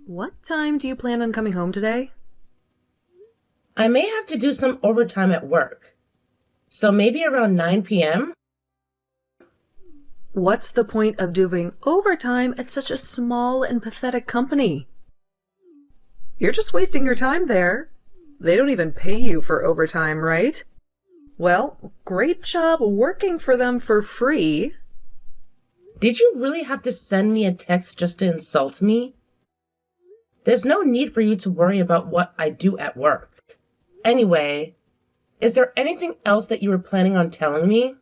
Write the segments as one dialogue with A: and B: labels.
A: What time do you plan on coming home today?
B: I may have to do some overtime at work. So maybe around 9 p.m.?
A: What's the point of doing overtime at such a small and pathetic company? You're just wasting your time there. They don't even pay you for overtime, right? Well, great job working for them for free.
B: Did you really have to send me a text just to insult me? There's no need for you to worry about what I do at work. Anyway, is there anything else that you were planning on telling me?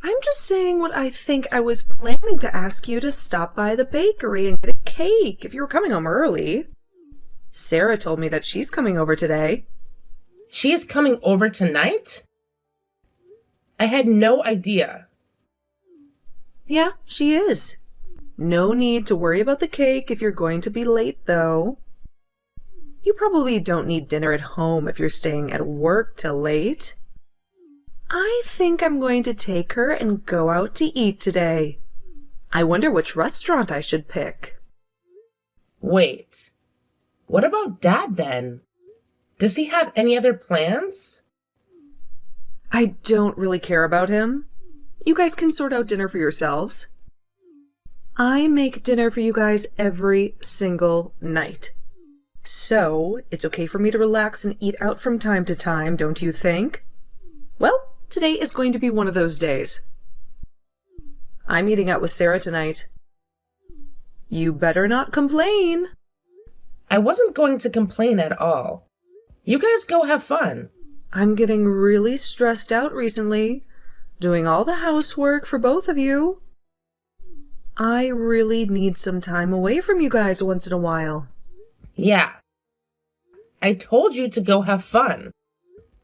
A: I'm just saying what I think. I was planning to ask you to stop by the bakery and get a cake if you were coming home early. Sarah told me that she's coming over today.
B: She is coming over tonight? I had no idea.
A: Yeah, she is. No need to worry about the cake if you're going to be late, though. You probably don't need dinner at home if you're staying at work till late. I think I'm going to take her and go out to eat today. I wonder which restaurant I should pick.
B: Wait, what about Dad then? Does he have any other plans?
A: I don't really care about him. You guys can sort out dinner for yourselves. I make dinner for you guys every single night. So, it's okay for me to relax and eat out from time to time, don't you think? Well, today is going to be one of those days. I'm eating out with Sarah tonight. You better not complain.
B: I wasn't going to complain at all. You guys go have fun.
A: I'm getting really stressed out recently, doing all the housework for both of you. I really need some time away from you guys once in a while.
B: Yeah. I told you to go have fun.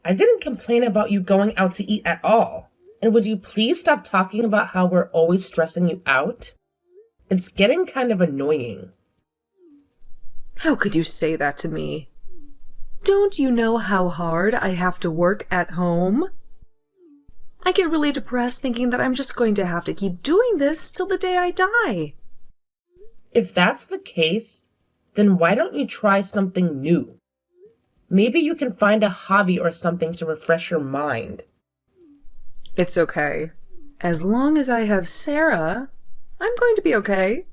B: I didn't complain about you going out to eat at all. And would you please stop talking about how we're always stressing you out? It's getting kind of annoying.
A: How could you say that to me? Don't you know how hard I have to work at home? I get really depressed thinking that I'm just going to have to keep doing this till the day I die.
B: If that's the case, then why don't you try something new? Maybe you can find a hobby or something to refresh your mind.
A: It's okay. As long as I have Sarah, I'm going to be okay.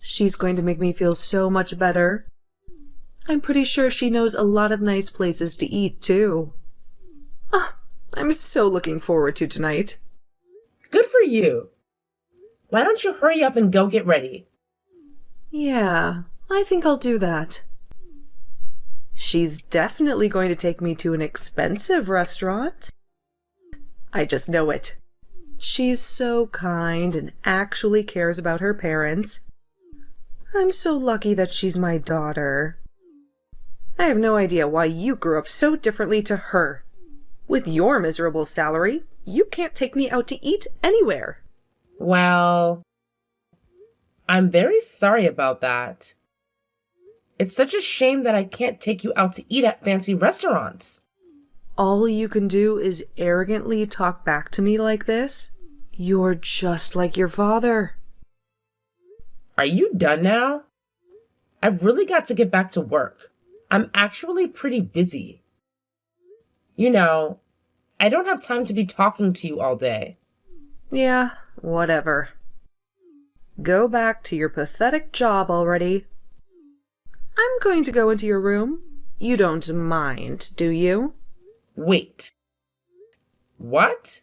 A: She's going to make me feel so much better. I'm pretty sure she knows a lot of nice places to eat, too. Ah, I'm so looking forward to tonight.
B: Good for you. Why don't you hurry up and go get ready?
A: Yeah, I think I'll do that. She's definitely going to take me to an expensive restaurant. I just know it. She's so kind and actually cares about her parents. I'm so lucky that she's my daughter. I have no idea why you grew up so differently to her. With your miserable salary, you can't take me out to eat anywhere.
B: Well, I'm very sorry about that. It's such a shame that I can't take you out to eat at fancy restaurants.
A: All you can do is arrogantly talk back to me like this? You're just like your father.
B: Are you done now? I've really got to get back to work. I'm actually pretty busy. You know, I don't have time to be talking to you all day.
A: Yeah, whatever. Go back to your pathetic job already. I'm going to go into your room. You don't mind, do you?
B: Wait. What?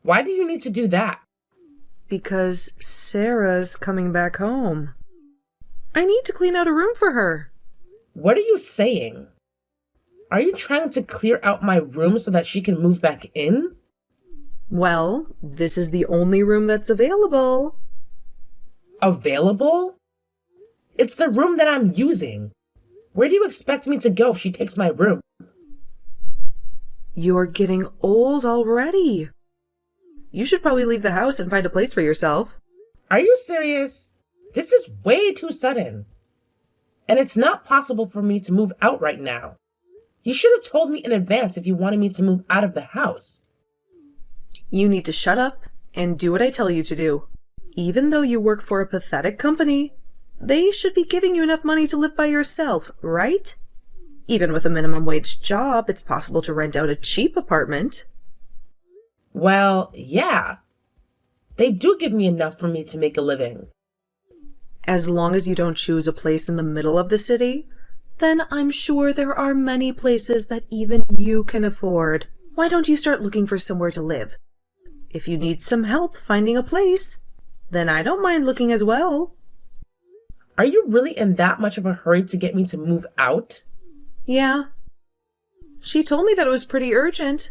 B: Why do you need to do that?
A: Because Sarah's coming back home. I need to clean out a room for her.
B: What are you saying? Are you trying to clear out my room so that she can move back in?
A: Well, this is the only room that's available.
B: Available? It's the room that I'm using. Where do you expect me to go if she takes my room?
A: You're getting old already. You should probably leave the house and find a place for yourself.
B: Are you serious? This is way too sudden. And it's not possible for me to move out right now. You should have told me in advance if you wanted me to move out of the house.
A: You need to shut up and do what I tell you to do. Even though you work for a pathetic company, they should be giving you enough money to live by yourself, right? Even with a minimum wage job, it's possible to rent out a cheap apartment.
B: Well, yeah. They do give me enough for me to make a living.
A: As long as you don't choose a place in the middle of the city, then I'm sure there are many places that even you can afford. Why don't you start looking for somewhere to live? If you need some help finding a place, then I don't mind looking as well.
B: Are you really in that much of a hurry to get me to move out?
A: Yeah. She told me that it was pretty urgent.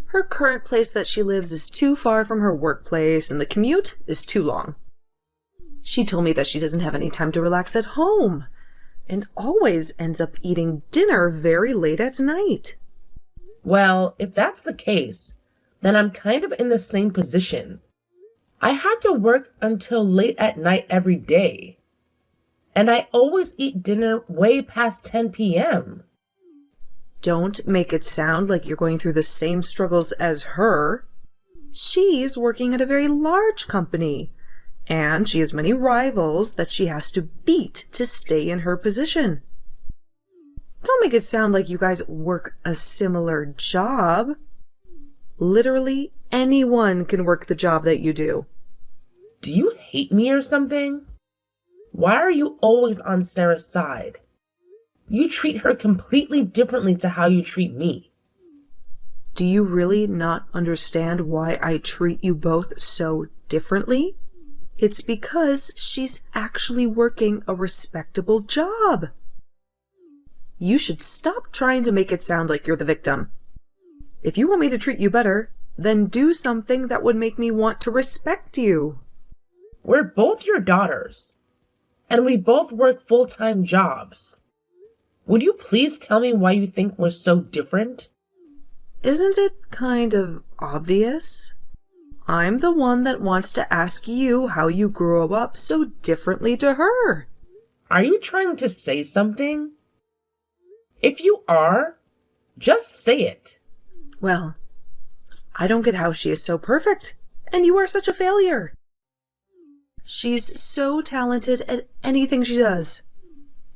A: Her current place that she lives is too far from her workplace, and the commute is too long. She told me that she doesn't have any time to relax at home, and always ends up eating dinner very late at night.
B: Well, if that's the case, then I'm kind of in the same position. I have to work until late at night every day. And I always eat dinner way past 10 p.m.
A: Don't make it sound like you're going through the same struggles as her. She's working at a very large company, and she has many rivals that she has to beat to stay in her position. Don't make it sound like you guys work a similar job. Literally anyone can work the job that you do.
B: Do you hate me or something? Why are you always on Sarah's side? You treat her completely differently to how you treat me.
A: Do you really not understand why I treat you both so differently? It's because she's actually working a respectable job. You should stop trying to make it sound like you're the victim. If you want me to treat you better, then do something that would make me want to respect you.
B: We're both your daughters, and we both work full-time jobs. Would you please tell me why you think we're so different?
A: Isn't it kind of obvious? I'm the one that wants to ask you how you grew up so differently to her.
B: Are you trying to say something? If you are, just say it.
A: Well, I don't get how she is so perfect, and you are such a failure. She's so talented at anything she does.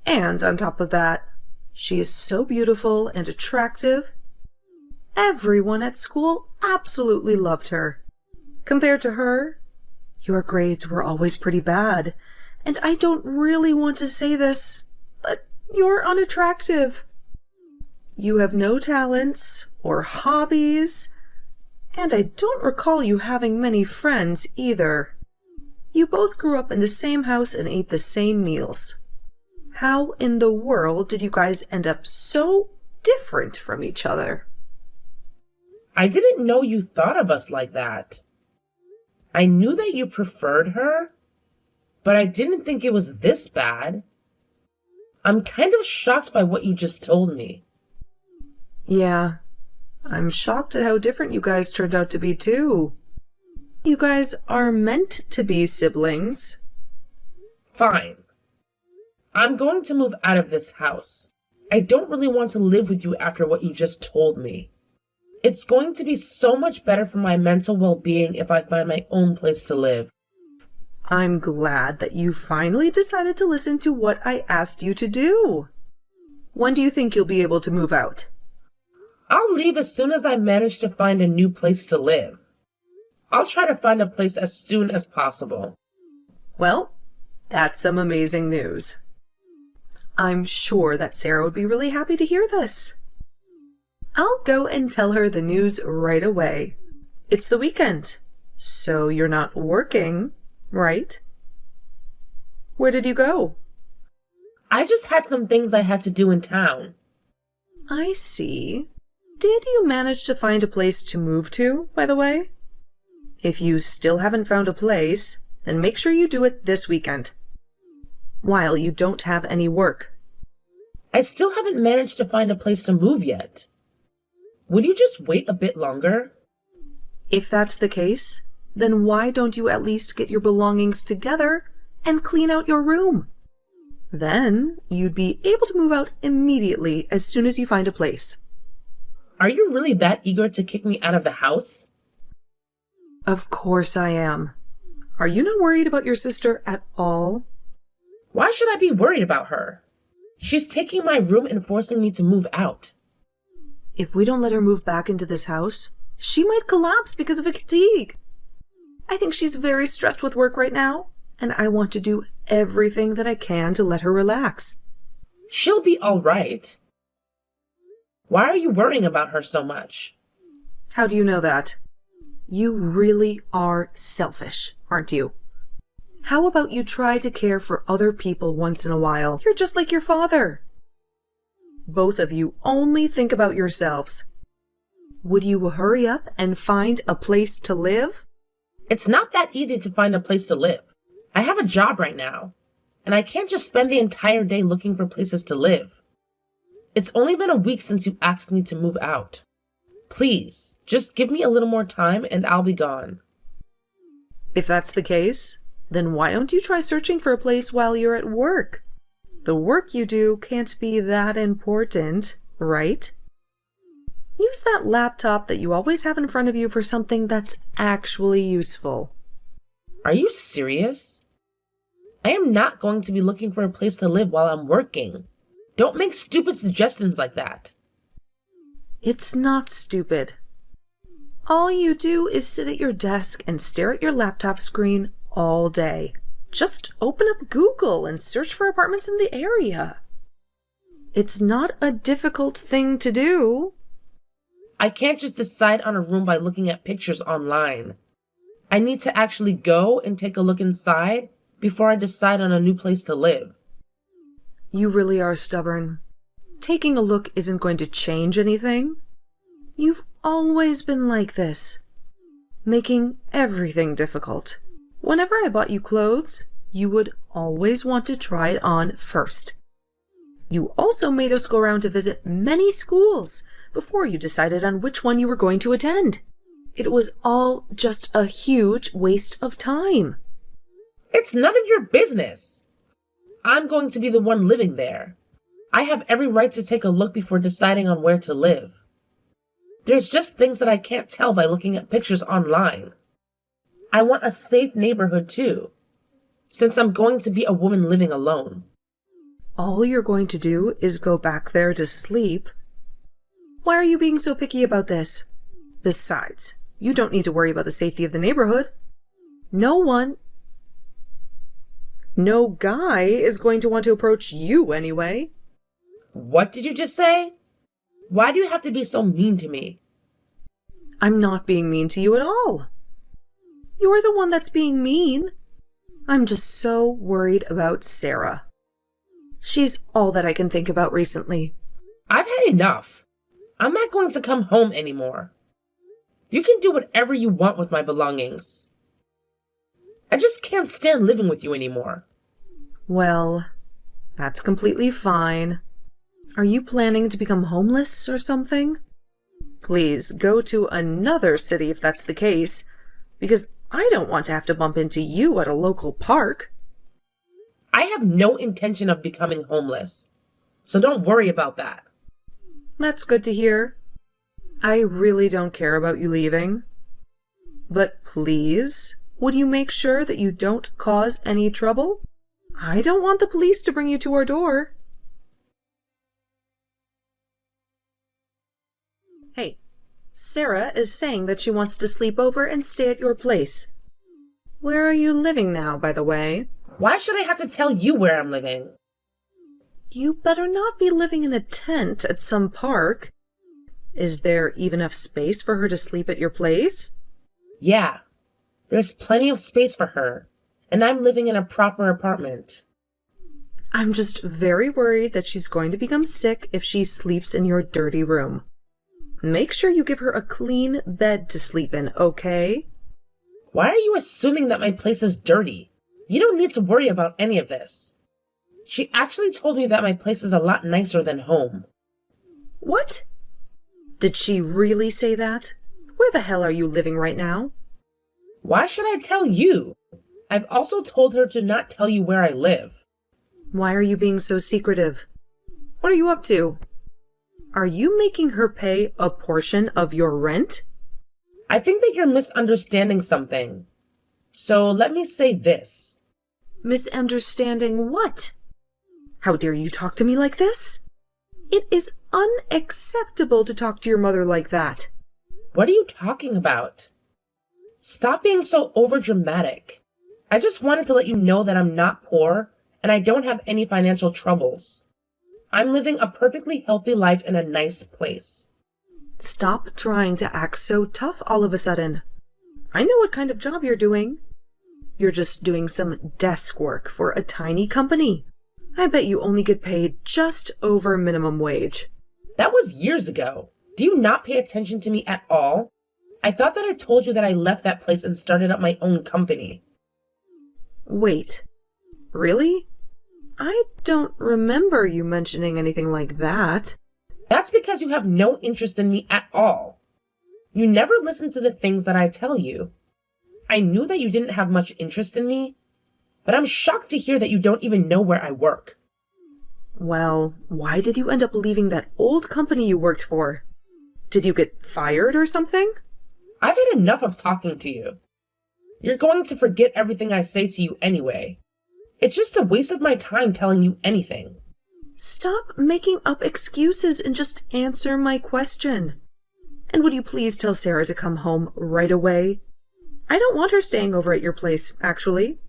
A: And on top of that, she is so beautiful and attractive. Everyone at school absolutely loved her. Compared to her, your grades were always pretty bad, and I don't really want to say this, but you're unattractive. You have no talents or hobbies, and I don't recall you having many friends either. You both grew up in the same house and ate the same meals. How in the world did you guys end up so different from each other?
B: I didn't know you thought of us like that. I knew that you preferred her, but I didn't think it was this bad. I'm kind of shocked by what you just told me.
A: Yeah, I'm shocked at how different you guys turned out to be too. You guys are meant to be siblings.
B: Fine. I'm going to move out of this house. I don't really want to live with you after what you just told me. It's going to be so much better for my mental well-being if I find my own place to live.
A: I'm glad that you finally decided to listen to what I asked you to do. When do you think you'll be able to move out?
B: I'll leave as soon as I manage to find a new place to live. I'll try to find a place as soon as possible.
A: Well, that's some amazing news. I'm sure that Sarah would be really happy to hear this. I'll go and tell her the news right away. It's the weekend, so you're not working, right? Where did you go?
B: I just had some things I had to do in town.
A: I see. Did you manage to find a place to move to, by the way? If you still haven't found a place, then make sure you do it this weekend, while you don't have any work.
B: I still haven't managed to find a place to move yet. Would you just wait a bit longer?
A: If that's the case, then why don't you at least get your belongings together and clean out your room? Then you'd be able to move out immediately as soon as you find a place.
B: Are you really that eager to kick me out of the house?
A: Of course I am. Are you not worried about your sister at all?
B: Why should I be worried about her? She's taking my room and forcing me to move out.
A: If we don't let her move back into this house, she might collapse because of fatigue. I think she's very stressed with work right now, and I want to do everything that I can to let her relax.
B: She'll be all right. Why are you worrying about her so much?
A: How do you know that? You really are selfish, aren't you? How about you try to care for other people once in a while? You're just like your father. Both of you only think about yourselves. Would you hurry up and find a place to live?
B: It's not that easy to find a place to live. I have a job right now, and I can't just spend the entire day looking for places to live. It's only been a week since you asked me to move out. Please, just give me a little more time and I'll be gone.
A: If that's the case, then why don't you try searching for a place while you're at work? The work you do can't be that important, right? Use that laptop that you always have in front of you for something that's actually useful.
B: Are you serious? I am not going to be looking for a place to live while I'm working. Don't make stupid suggestions like that.
A: It's not stupid. All you do is sit at your desk and stare at your laptop screen all day. Just open up Google and search for apartments in the area. It's not a difficult thing to do.
B: I can't just decide on a room by looking at pictures online. I need to actually go and take a look inside before I decide on a new place to live.
A: You really are stubborn. Taking a look isn't going to change anything. You've always been like this, making everything difficult. Whenever I bought you clothes, you would always want to try it on first. You also made us go around to visit many schools before you decided on which one you were going to attend. It was all just a huge waste of time.
B: It's none of your business. I'm going to be the one living there. I have every right to take a look before deciding on where to live. There's just things that I can't tell by looking at pictures online. I want a safe neighborhood too, since I'm going to be a woman living alone.
A: All you're going to do is go back there to sleep. Why are you being so picky about this? Besides, you don't need to worry about the safety of the neighborhood. No guy is going to want to approach you anyway.
B: What did you just say? Why do you have to be so mean to me?
A: I'm not being mean to you at all. You're the one that's being mean. I'm just so worried about Sarah. She's all that I can think about recently.
B: I've had enough. I'm not going to come home anymore. You can do whatever you want with my belongings. I just can't stand living with you anymore.
A: Well, that's completely fine. Are you planning to become homeless or something? Please go to another city if that's the case, because I don't want to have to bump into you at a local park.
B: I have no intention of becoming homeless, so don't worry about that.
A: That's good to hear. I really don't care about you leaving. But please, would you make sure that you don't cause any trouble? I don't want the police to bring you to our door. Hey, Sarah is saying that she wants to sleep over and stay at your place. Where are you living now, by the way?
B: Why should I have to tell you where I'm living?
A: You better not be living in a tent at some park. Is there even enough space for her to sleep at your place?
B: Yeah, there's plenty of space for her, and I'm living in a proper apartment.
A: I'm just very worried that she's going to become sick if she sleeps in your dirty room. Make sure you give her a clean bed to sleep in, okay?
B: Why are you assuming that my place is dirty? You don't need to worry about any of this. She actually told me that my place is a lot nicer than home.
A: What? Did she really say that? Where the hell are you living right now?
B: Why should I tell you? I've also told her to not tell you where I live.
A: Why are you being so secretive? What are you up to? Are you making her pay a portion of your rent?
B: I think that you're misunderstanding something. So let me say this.
A: Misunderstanding what? How dare you talk to me like this? It is unacceptable to talk to your mother like that.
B: What are you talking about? Stop being so overdramatic. I just wanted to let you know that I'm not poor and I don't have any financial troubles. I'm living a perfectly healthy life in a nice place.
A: Stop trying to act so tough all of a sudden. I know what kind of job you're doing. You're just doing some desk work for a tiny company. I bet you only get paid just over minimum wage.
B: That was years ago. Do you not pay attention to me at all? I thought that I told you that I left that place and started up my own company.
A: Wait, really? I don't remember you mentioning anything like that.
B: That's because you have no interest in me at all. You never listen to the things that I tell you. I knew that you didn't have much interest in me, but I'm shocked to hear that you don't even know where I work.
A: Well, why did you end up leaving that old company you worked for? Did you get fired or something?
B: I've had enough of talking to you. You're going to forget everything I say to you anyway. It's just a waste of my time telling you anything.
A: Stop making up excuses and just answer my question. And would you please tell Sarah to come home right away? I don't want her staying over at your place, actually.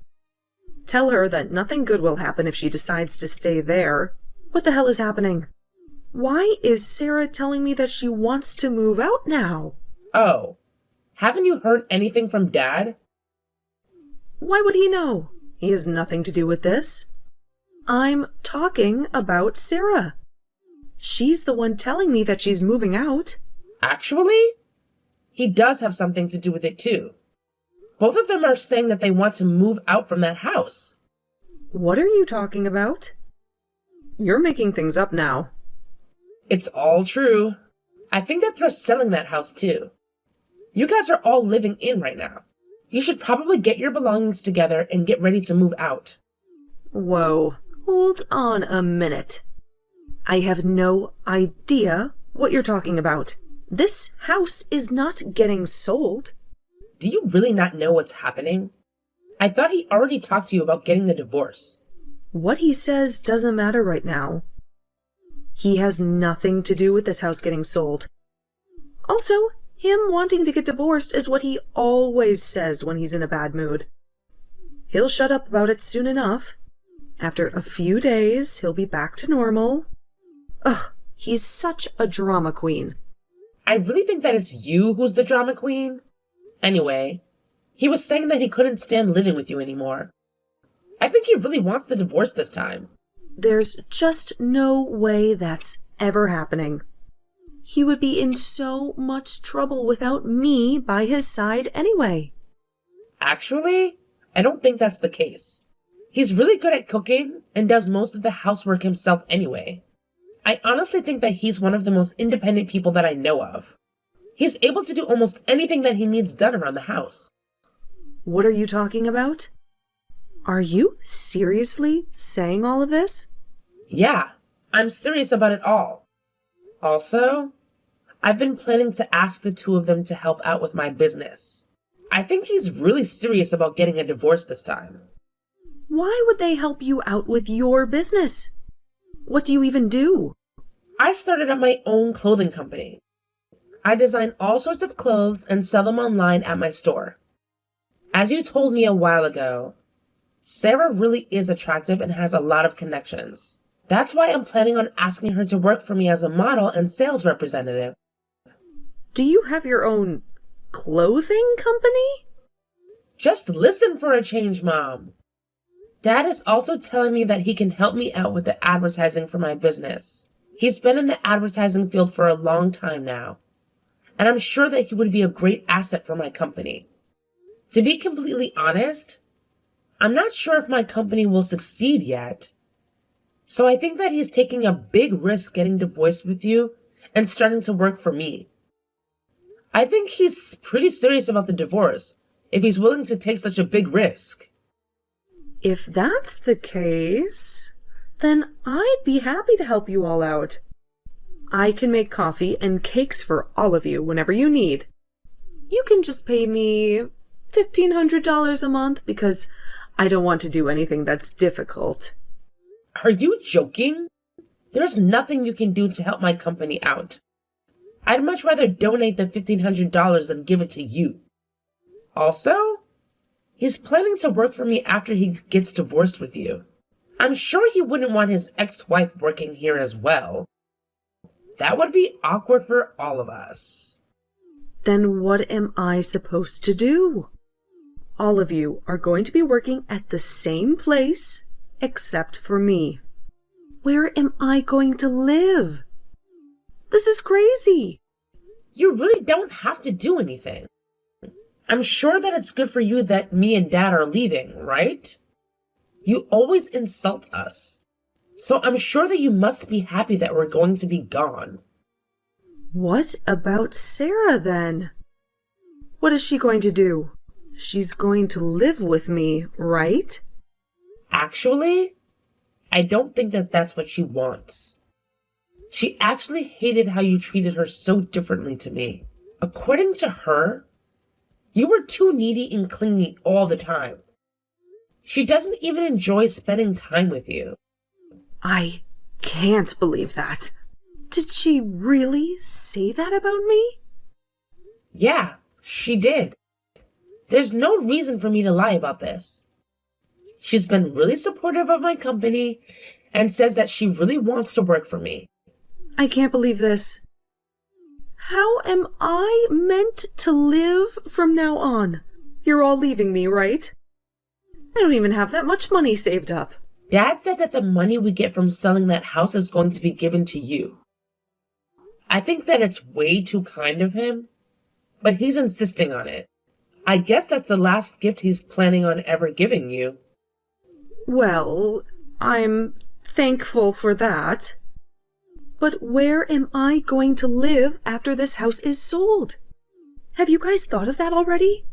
A: Tell her that nothing good will happen if she decides to stay there. What the hell is happening? Why is Sarah telling me that she wants to move out now?
B: Oh, haven't you heard anything from Dad?
A: Why would he know? He has nothing to do with this. I'm talking about Sarah. She's the one telling me that she's moving out.
B: Actually, he does have something to do with it too. Both of them are saying that they want to move out from that house.
A: What are you talking about? You're making things up now.
B: It's all true. I think that they're selling that house too. You guys are all living in right now. You should probably get your belongings together and get ready to move out.
A: Whoa, hold on a minute. I have no idea what you're talking about. This house is not getting sold.
B: Do you really not know what's happening? I thought he already talked to you about getting the divorce.
A: What he says doesn't matter right now. He has nothing to do with this house getting sold. Also, him wanting to get divorced is what he always says when he's in a bad mood. He'll shut up about it soon enough. After a few days, he'll be back to normal. Ugh, he's such a drama queen.
B: I really think that it's you who's the drama queen. Anyway, he was saying that he couldn't stand living with you anymore. I think he really wants the divorce this time.
A: There's just no way that's ever happening. He would be in so much trouble without me by his side anyway.
B: Actually, I don't think that's the case. He's really good at cooking and does most of the housework himself anyway. I honestly think that he's one of the most independent people that I know of. He's able to do almost anything that he needs done around the house.
A: What are you talking about? Are you seriously saying all of this?
B: Yeah, I'm serious about it all. Also, I've been planning to ask the two of them to help out with my business. I think he's really serious about getting a divorce this time.
A: Why would they help you out with your business? What do you even do?
B: I started up my own clothing company. I design all sorts of clothes and sell them online at my store. As you told me a while ago, Sarah really is attractive and has a lot of connections. That's why I'm planning on asking her to work for me as a model and sales representative.
A: Do you have your own clothing company?
B: Just listen for a change, Mom. Dad is also telling me that he can help me out with the advertising for my business. He's been in the advertising field for a long time now, and I'm sure that he would be a great asset for my company. To be completely honest, I'm not sure if my company will succeed yet. So I think that he's taking a big risk getting divorced with you and starting to work for me. I think he's pretty serious about the divorce if he's willing to take such a big risk.
A: If that's the case, then I'd be happy to help you all out. I can make coffee and cakes for all of you whenever you need. You can just pay me $1,500 a month because I don't want to do anything that's difficult.
B: Are you joking? There's nothing you can do to help my company out. I'd much rather donate the $1,500 than give it to you. Also, he's planning to work for me after he gets divorced with you. I'm sure he wouldn't want his ex-wife working here as well. That would be awkward for all of us.
A: Then what am I supposed to do? All of you are going to be working at the same place, except for me. Where am I going to live? This is crazy.
B: You really don't have to do anything. I'm sure that it's good for you that me and Dad are leaving, right? You always insult us. So I'm sure that you must be happy that we're going to be gone.
A: What about Sarah then? What is she going to do? She's going to live with me, right?
B: Actually, I don't think that that's what she wants. She actually hated how you treated her so differently to me. According to her, you were too needy and clingy all the time. She doesn't even enjoy spending time with you.
A: I can't believe that. Did she really say that about me?
B: Yeah, she did. There's no reason for me to lie about this. She's been really supportive of my company and says that she really wants to work for me.
A: I can't believe this. How am I meant to live from now on? You're all leaving me, right? I don't even have that much money saved up.
B: Dad said that the money we get from selling that house is going to be given to you. I think that it's way too kind of him, but he's insisting on it. I guess that's the last gift he's planning on ever giving you.
A: Well, I'm thankful for that. But where am I going to live after this house is sold? Have you guys thought of that already?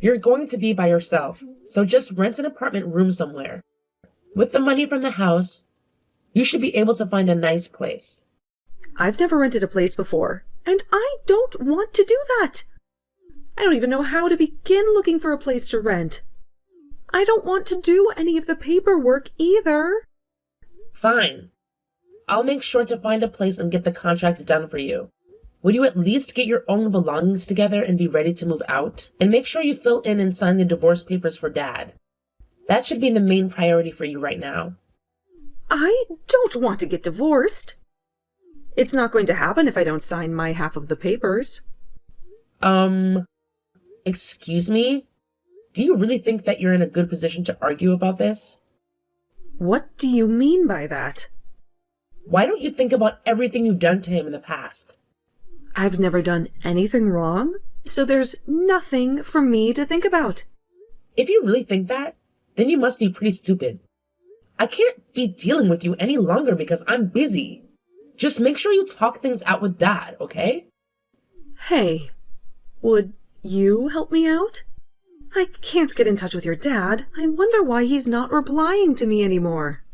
B: You're going to be by yourself, so just rent an apartment room somewhere. With the money from the house, you should be able to find a nice place.
A: I've never rented a place before, and I don't want to do that. I don't even know how to begin looking for a place to rent. I don't want to do any of the paperwork either.
B: Fine. I'll make sure to find a place and get the contract done for you. Would you at least get your own belongings together and be ready to move out? And make sure you fill in and sign the divorce papers for Dad. That should be the main priority for you right now.
A: I don't want to get divorced. It's not going to happen if I don't sign my half of the papers.
B: Excuse me? Do you really think that you're in a good position to argue about this?
A: What do you mean by that?
B: Why don't you think about everything you've done to him in the past?
A: I've never done anything wrong, so there's nothing for me to think about.
B: If you really think that, then you must be pretty stupid. I can't be dealing with you any longer because I'm busy. Just make sure you talk things out with Dad, okay?
A: Hey, would you help me out? I can't get in touch with your dad. I wonder why he's not replying to me anymore.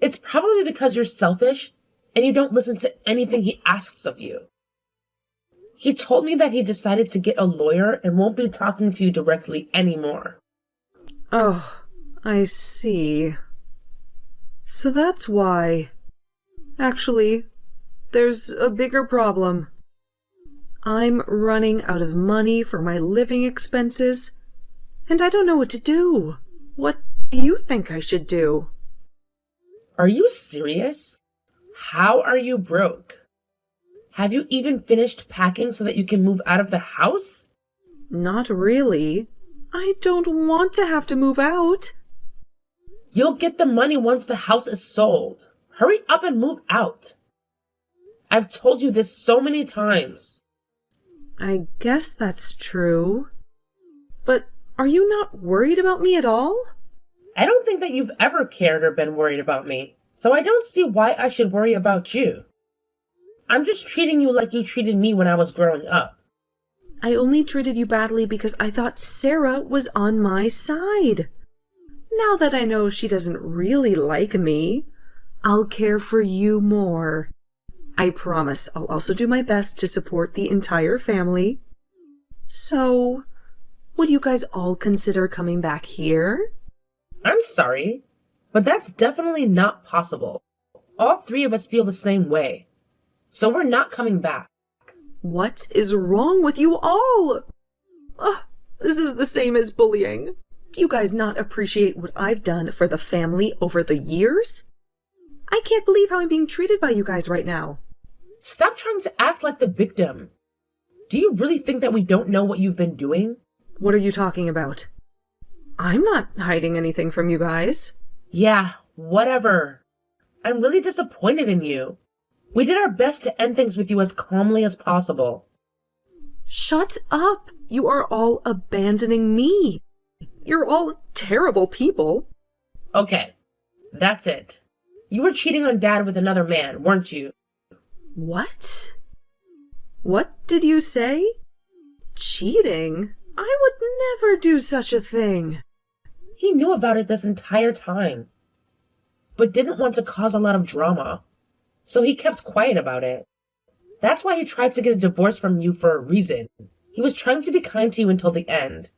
B: It's probably because you're selfish and you don't listen to anything he asks of you. He told me that he decided to get a lawyer and won't be talking to you directly anymore.
A: Oh, I see. So that's why. Actually, there's a bigger problem. I'm running out of money for my living expenses, and I don't know what to do. What do you think I should do?
B: Are you serious? How are you broke? Have you even finished packing so that you can move out of the house?
A: Not really. I don't want to have to move out.
B: You'll get the money once the house is sold. Hurry up and move out. I've told you this so many times.
A: I guess that's true. But are you not worried about me at all?
B: I don't think that you've ever cared or been worried about me, so I don't see why I should worry about you. I'm just treating you like you treated me when I was growing up.
A: I only treated you badly because I thought Sarah was on my side. Now that I know she doesn't really like me, I'll care for you more. I promise I'll also do my best to support the entire family. So, would you guys all consider coming back here
B: I'm sorry, but that's definitely not possible. All three of us feel the same way. So we're not coming back.
A: What is wrong with you all? Ugh, this is the same as bullying. Do you guys not appreciate what I've done for the family over the years? I can't believe how I'm being treated by you guys right now.
B: Stop trying to act like the victim. Do you really think that we don't know what you've been doing?
A: What are you talking about? I'm not hiding anything from you guys.
B: Yeah, whatever. I'm really disappointed in you. We did our best to end things with you as calmly as possible.
A: Shut up! You are all abandoning me. You're all terrible people.
B: Okay, that's it. You were cheating on Dad with another man, weren't you?
A: What? What did you say? Cheating? I would never do such a thing.
B: He knew about it this entire time, but didn't want to cause a lot of drama, so he kept quiet about it. That's why he tried to get a divorce from you for a reason. He was trying to be kind to you until the end,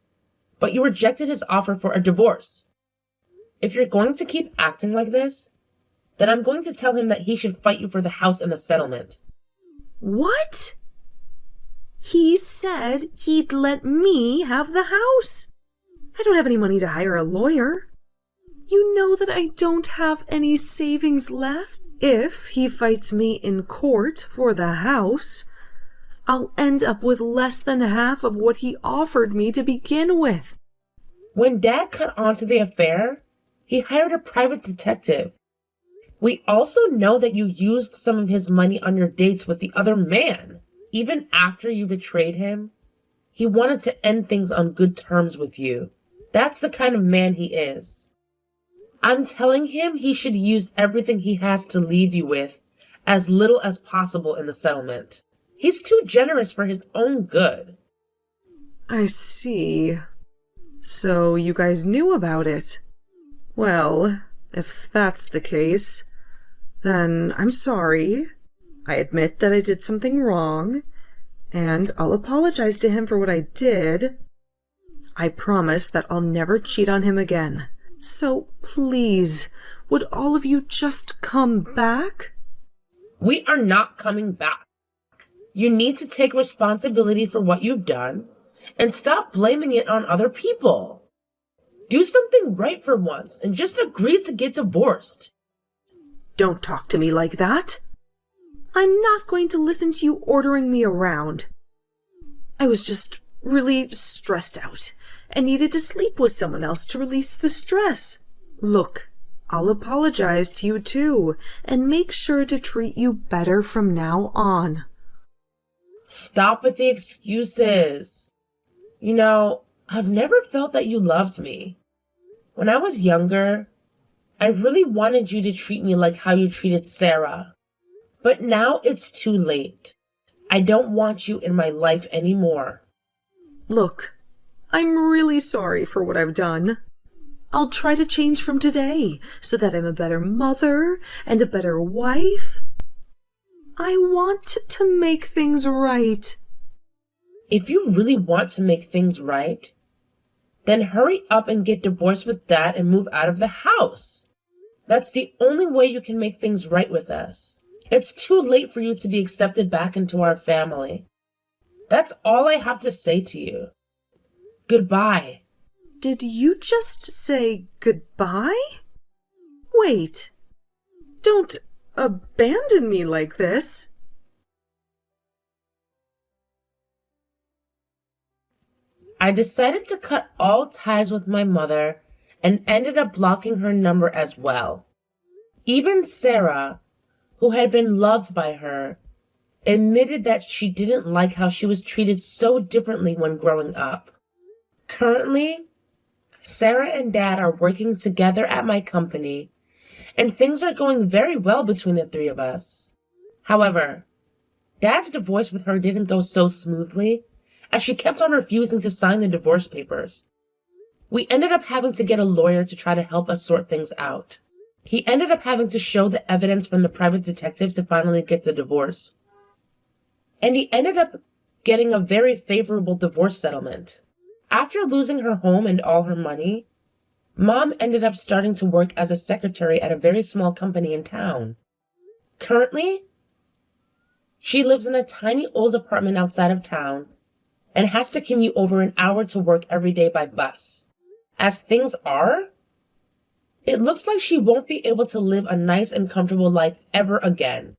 B: but you rejected his offer for a divorce. If you're going to keep acting like this, then I'm going to tell him that he should fight you for the house and the settlement.
A: What? He said he'd let me have the house. I don't have any money to hire a lawyer. You know that I don't have any savings left. If he fights me in court for the house, I'll end up with less than half of what he offered me to begin with.
B: When Dad cut onto the affair, he hired a private detective. We also know that you used some of his money on your dates with the other man. Even after you betrayed him, he wanted to end things on good terms with you. That's the kind of man he is. I'm telling him he should use everything he has to leave you with as little as possible in the settlement. He's too generous for his own good.
A: I see. So you guys knew about it. Well, if that's the case, then I'm sorry. I admit that I did something wrong, and I'll apologize to him for what I did. I promise that I'll never cheat on him again. So please, would all of you just come back?
B: We are not coming back. You need to take responsibility for what you've done and stop blaming it on other people. Do something right for once and just agree to get divorced.
A: Don't talk to me like that. I'm not going to listen to you ordering me around. I was just really stressed out and needed to sleep with someone else to release the stress. Look, I'll apologize to you too and make sure to treat you better from now on.
B: Stop with the excuses. You know, I've never felt that you loved me. When I was younger, I really wanted you to treat me like how you treated Sarah. But now it's too late. I don't want you in my life anymore.
A: Look, I'm really sorry for what I've done. I'll try to change from today so that I'm a better mother and a better wife. I want to make things right.
B: If you really want to make things right, then hurry up and get divorced with Dad and move out of the house. That's the only way you can make things right with us. It's too late for you to be accepted back into our family. That's all I have to say to you. Goodbye.
A: Did you just say goodbye? Wait. Don't abandon me like this.
B: I decided to cut all ties with my mother and ended up blocking her number as well. Even Sarah, who had been loved by her, admitted that she didn't like how she was treated so differently when growing up. Currently, Sarah and Dad are working together at my company, and things are going very well between the three of us. However, Dad's divorce with her didn't go so smoothly, as she kept on refusing to sign the divorce papers. We ended up having to get a lawyer to try to help us sort things out. He ended up having to show the evidence from the private detective to finally get the divorce. And he ended up getting a very favorable divorce settlement. After losing her home and all her money, Mom ended up starting to work as a secretary at a very small company in town. Currently, she lives in a tiny old apartment outside of town and has to commute over an hour to work every day by bus. As things are, it looks like she won't be able to live a nice and comfortable life ever again.